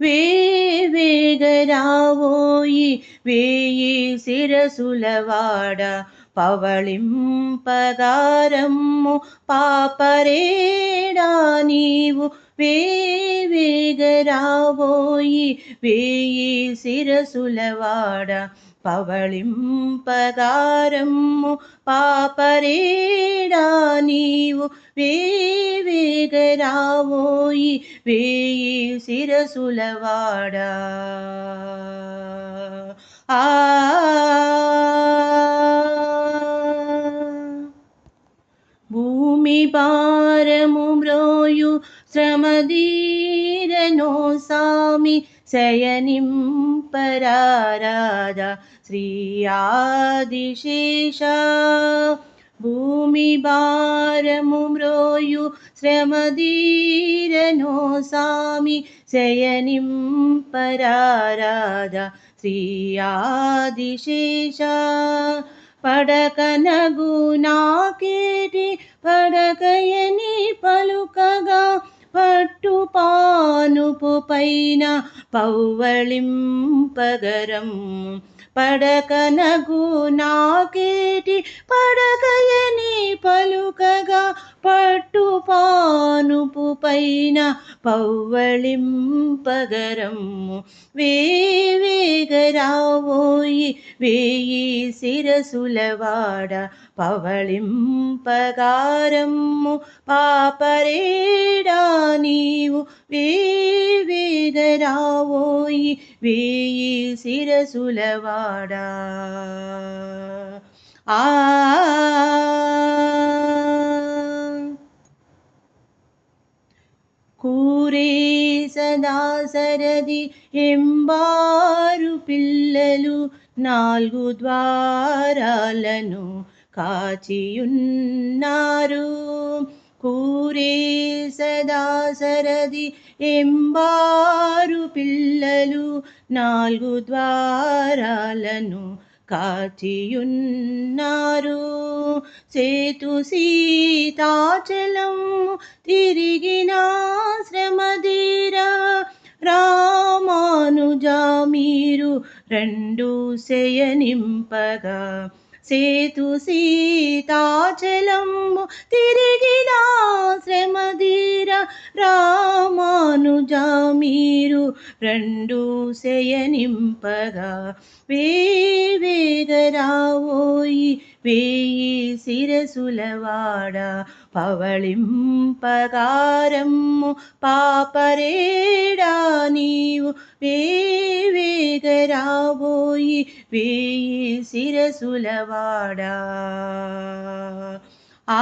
వేవేగరావోయి వేయి శిరసులవాడ పవళింపగారమ్ము పాపరేడా నీవు వేవేగరావోయి వేయి శిరసులవాడ పవళింపగారమ్ము పాపరేడా నీవు వేవేగరావోయి వేయి శిరసులవాడా ఆ భూమి భారము మ్రోయు శ్రమదీరనో సామి శయనింపరారాధ శ్రీ ఆదిశేష భూమి భారము మ్రోయు శ్రమదీరనో సామి శయనింపరారాధ శ్రీ ఆదిశేష పడకనగు నాకేటి పడకయని పలుకగా పట్టు పానుపు పైన పౌవళింపగరం పడకనగు నాకేటి పడకయని పలుకగా పట్టు పానుపు పైన పౌవళింపగరమ్ము వేవేగరావోయి వేయి శిరసులవాడ పవళింపగారమ్ము పాపరేడా నీవు వేవేగరావోయి వేయి శిరసులవాడ ఆ కూరే సదాసరది ఎంబారు పిల్లలు నాలుగు ద్వారాలను కాచియున్నారు కూరే సదాసరది ఎంబారు పిల్లలు నాలుగు ద్వారాలను కాచియున్నారు సేతు సీతాచలం తిరిగిన శ్రమధీరా రామానుజా మీరు రెండు శయనింపగా సేతు సీతాచలము తిరిగిన శ్రమధీర రామానుజా మీరు రెండు శయనింపగా వేవేగరావోయి వేయి శిరసులవాడ పవళింపగారమ్ము పాపరేడా నీవు వేవేగరావోయి వేయి శిరసులవాడా ఆ